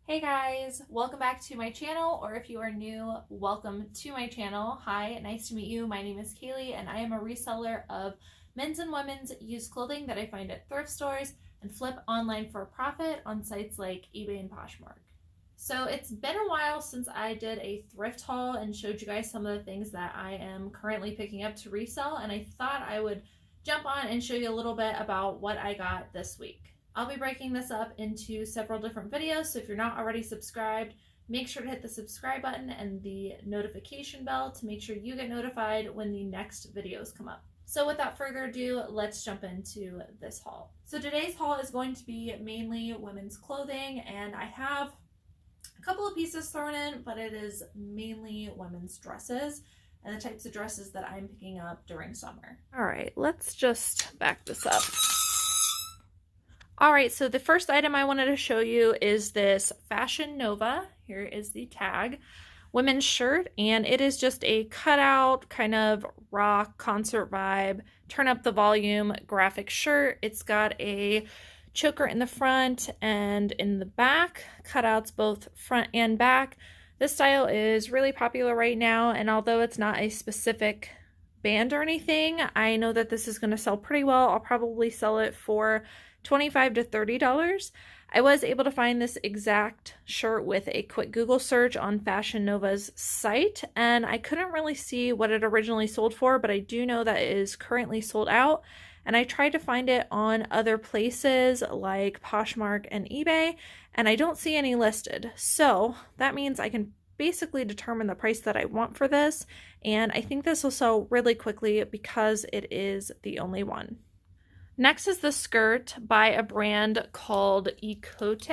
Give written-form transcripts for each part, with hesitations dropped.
Hey guys, welcome back to my channel, or if you are new, welcome to my channel. Hi, nice to meet you. My name is Kaylee and I am a reseller of men's and women's used clothing that I find at thrift stores and flip online for a profit on sites like eBay and Poshmark. So it's been a while since I did a thrift haul and showed you guys some of the things that I am currently picking up to resell, and I thought I would jump on and show you a little bit about what I got this week. I'll be breaking this up into several different videos, so if you're not already subscribed, make sure to hit the subscribe button and the notification bell to make sure you get notified when the next videos come up. So without further ado, let's jump into this haul. So today's haul is going to be mainly women's clothing, and I have a couple of pieces thrown in, but it is mainly women's dresses and the types of dresses that I'm picking up during summer. All right, let's just back this up. All right, so the first item I wanted to show you is this Fashion Nova. Here is the tag. Women's shirt, and it is just a cutout kind of rock concert vibe, turn up the volume graphic shirt. It's got a choker in the front and in the back, cutouts both front and back. This style is really popular right now, and although it's not a specific band or anything, I know that this is going to sell pretty well. I'll probably sell it for $25 to $30. I was able to find this exact shirt with a quick Google search on Fashion Nova's site, and I couldn't really see what it originally sold for, but I do know that it is currently sold out, and I tried to find it on other places like Poshmark and eBay, and I don't see any listed. So that means I can basically determine the price that I want for this, and I think this will sell really quickly because it is the only one. Next is the skirt by a brand called Ecote.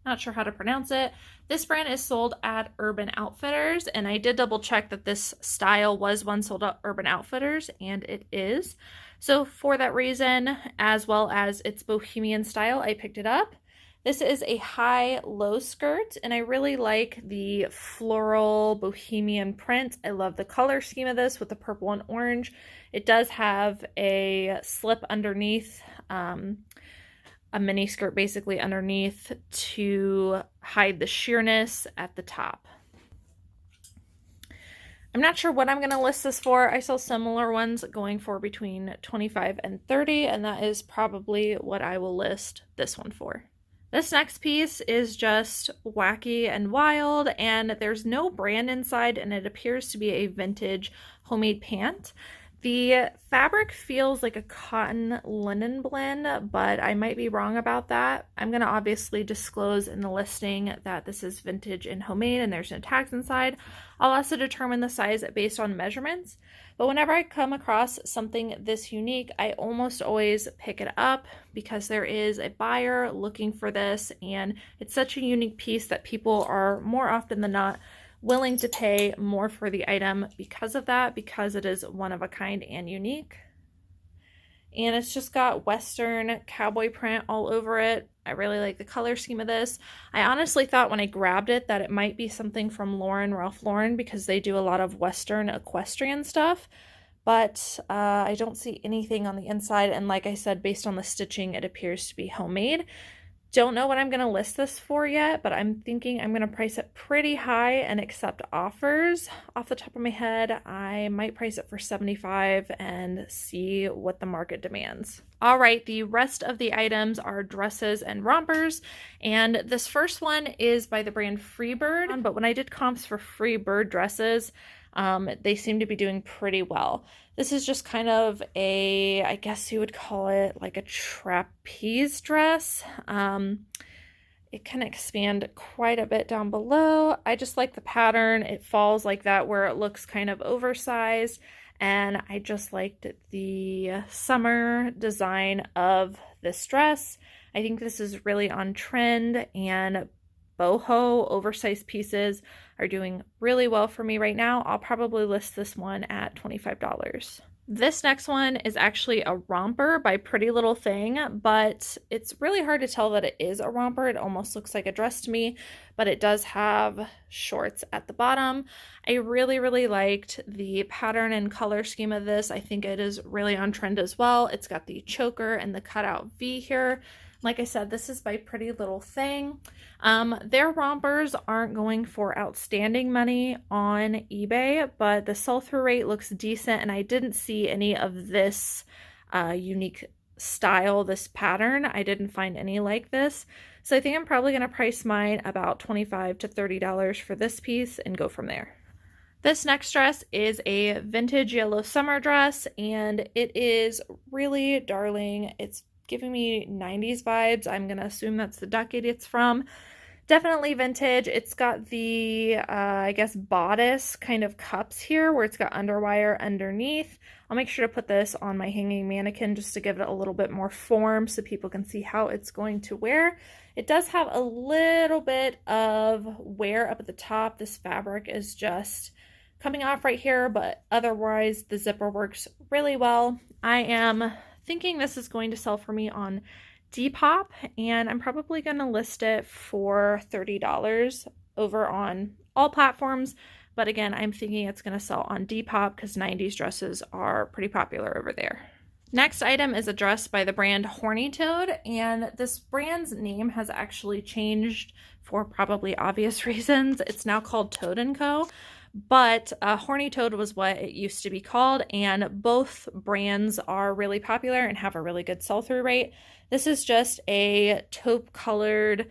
Not sure how to pronounce it. This brand is sold at Urban Outfitters, and I did double check that this style was one sold at Urban Outfitters, and it is. So for that reason, as well as its bohemian style, I picked it up. This is a high-low skirt, and I really like the floral bohemian print. I love the color scheme of this with the purple and orange. It does have a slip underneath, a mini skirt basically underneath to hide the sheerness at the top. I'm not sure what I'm going to list this for. I saw similar ones going for between $25 and $30, and that is probably what I will list this one for. This next piece is just wacky and wild, and there's no brand inside, and it appears to be a vintage homemade pant. The fabric feels like a cotton linen blend, but I might be wrong about that. I'm going to obviously disclose in the listing that this is vintage and homemade and there's no tags inside. I'll also determine the size based on measurements, but whenever I come across something this unique, I almost always pick it up because there is a buyer looking for this, and it's such a unique piece that people are more often than not willing to pay more for the item because of that, because it is one of a kind and unique. And it's just got Western cowboy print all over it. I really like the color scheme of this. I honestly thought when I grabbed it that it might be something from Ralph Lauren, because they do a lot of Western equestrian stuff, but I don't see anything on the inside, and like I said, based on the stitching, it appears to be homemade. Don't know what I'm going to list this for yet, but I'm thinking I'm going to price it pretty high and accept offers. Off the top of my head, I might price it for $75 and see what the market demands. All right, the rest of the items are dresses and rompers, and this first one is by the brand Freebird, but when I did comps for Freebird dresses, they seem to be doing pretty well. This is just kind of a, I guess you would call it like a trapeze dress. It can expand quite a bit down below. I just like the pattern. It falls like that where it looks kind of oversized, and I just liked the summer design of this dress. I think this is really on trend, and Boho oversized pieces are doing really well for me right now. I'll probably list this one at $25. This next one is actually a romper by Pretty Little Thing, but it's really hard to tell that it is a romper. It almost looks like a dress to me, but it does have shorts at the bottom. I really liked the pattern and color scheme of this. I think it is really on trend as well. It's got the choker and the cutout V here. Like I said, this is by Pretty Little Thing. Their rompers aren't going for outstanding money on eBay, but the sell-through rate looks decent, and I didn't see any of this unique style, this pattern. I didn't find any like this. So I think I'm probably going to price mine about $25 to $30 for this piece and go from there. This next dress is a vintage yellow summer dress, and it is really darling. It's giving me 90s vibes. I'm going to assume that's the decade it's from. Definitely vintage. It's got the, I guess, bodice kind of cups here where it's got underwire underneath. I'll make sure to put this on my hanging mannequin just to give it a little bit more form so people can see how it's going to wear. It does have a little bit of wear up at the top. This fabric is just coming off right here, but otherwise the zipper works really well. I am thinking this is going to sell for me on Depop, and I'm probably going to list it for $30 over on all platforms. But again, I'm thinking it's going to sell on Depop because 90s dresses are pretty popular over there. Next item is a dress by the brand Horny Toad, and this brand's name has actually changed for probably obvious reasons. It's now called Toad & Co., but Horny Toad was what it used to be called, and both brands are really popular and have a really good sell-through rate. This is just a taupe-colored,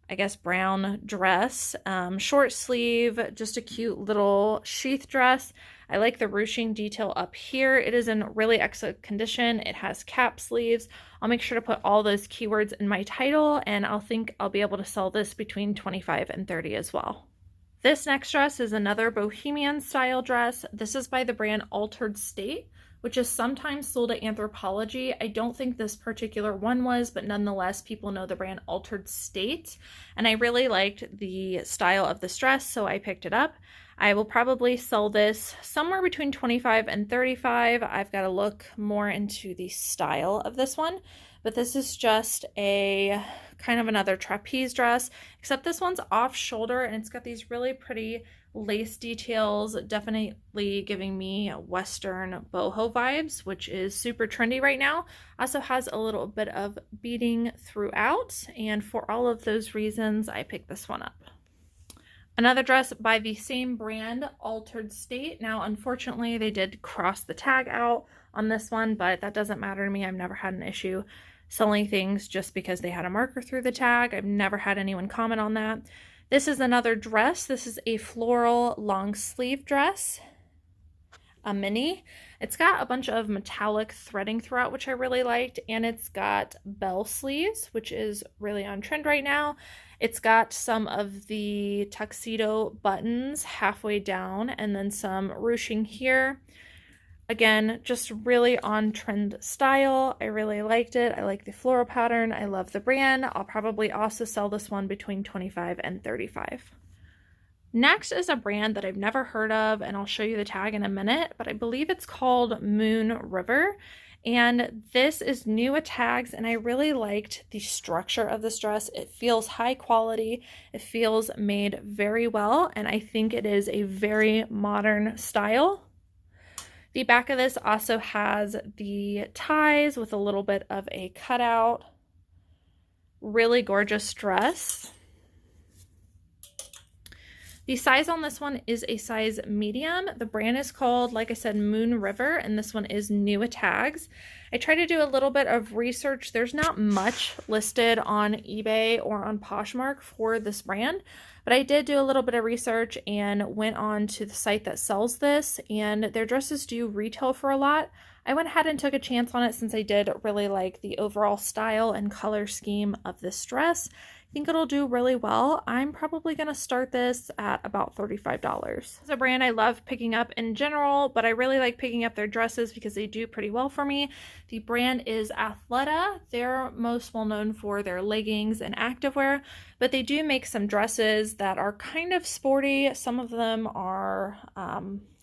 I guess, brown dress, short sleeve, just a cute little sheath dress. I like the ruching detail up here. It is in really excellent condition. It has cap sleeves. I'll make sure to put all those keywords in my title, and I'll think I'll be able to sell this between $25 and $30 as well. This next dress is another bohemian style dress. This is by the brand Altered State, which is sometimes sold at Anthropologie. I don't think this particular one was, but nonetheless, people know the brand Altered State. And I really liked the style of this dress, so I picked it up. I will probably sell this somewhere between $25 and $35. I've got to look more into the style of this one, but this is just a kind of another trapeze dress, except this one's off shoulder and it's got these really pretty lace details, definitely giving me Western boho vibes, which is super trendy right now. Also has a little bit of beading throughout, and for all of those reasons, I picked this one up. Another dress by the same brand, Altered State. Now, unfortunately, they did cross the tag out on this one, but that doesn't matter to me. I've never had an issue selling things just because they had a marker through the tag. I've never had anyone comment on that. This is another dress. This is a floral long sleeve dress, a mini. It's got a bunch of metallic threading throughout, which I really liked, and it's got bell sleeves, which is really on trend right now. It's got some of the tuxedo buttons halfway down and then some ruching here. Again, just really on trend style. I really liked it. I like the floral pattern. I love the brand. I'll probably also sell this one between $25 and $35. Next is a brand that I've never heard of, and I'll show you the tag in a minute, but I believe it's called Moon River. And this is new at tags, and I really liked the structure of this dress. It feels high quality. It feels made very well, and I think it is a very modern style. The back of this also has the ties with a little bit of a cutout. Really gorgeous dress. The size on this one is a size medium. The brand is called, like I said, Moon River, and this one is new at tags. I tried to do a little bit of research. There's not much listed on eBay or on Poshmark for this brand, but I did do a little bit of research and went on to the site that sells this, and their dresses do retail for a lot. I went ahead and took a chance on it since I did really like the overall style and color scheme of this dress. I think it'll do really well. I'm probably going to start this at about $35. It's a brand I love picking up in general, but I really like picking up their dresses because they do pretty well for me. The brand is Athleta. They're most well known for their leggings and activewear, but they do make some dresses that are kind of sporty. Some of them are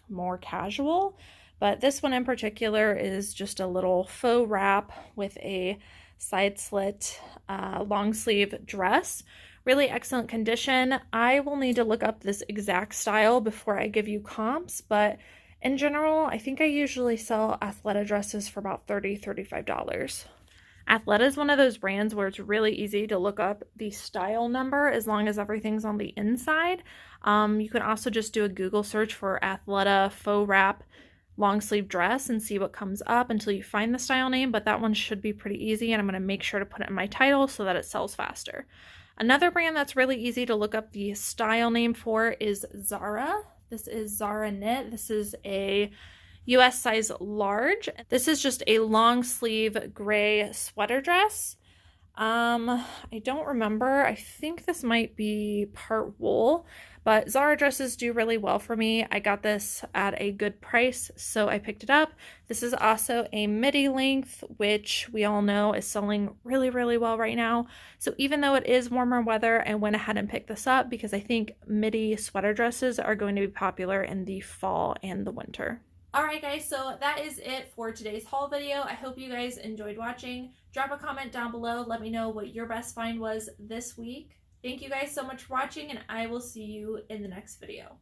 more casual, but this one in particular is just a little faux wrap with a side slit long sleeve dress. Really excellent condition. I will need to look up this exact style before I give you comps, but in general, I think I usually sell Athleta dresses for about $30, $35. Athleta is one of those brands where it's really easy to look up the style number as long as everything's on the inside. You can also just do a Google search for Athleta faux wrap long sleeve dress and see what comes up until you find the style name, but that one should be pretty easy, and I'm going to make sure to put it in my title so that it sells faster. Another brand that's really easy to look up the style name for is Zara. This is Zara Knit. This is a US size large. This is just a long sleeve gray sweater dress. I don't remember. I think this might be part wool, but Zara dresses do really well for me. I got this at a good price, so I picked it up. This is also a midi length, which we all know is selling really, really well right now. So even though it is warmer weather, I went ahead and picked this up because I think midi sweater dresses are going to be popular in the fall and the winter. Alright guys, so that is it for today's haul video. I hope you guys enjoyed watching. Drop a comment down below. Let me know what your best find was this week. Thank you guys so much for watching, and I will see you in the next video.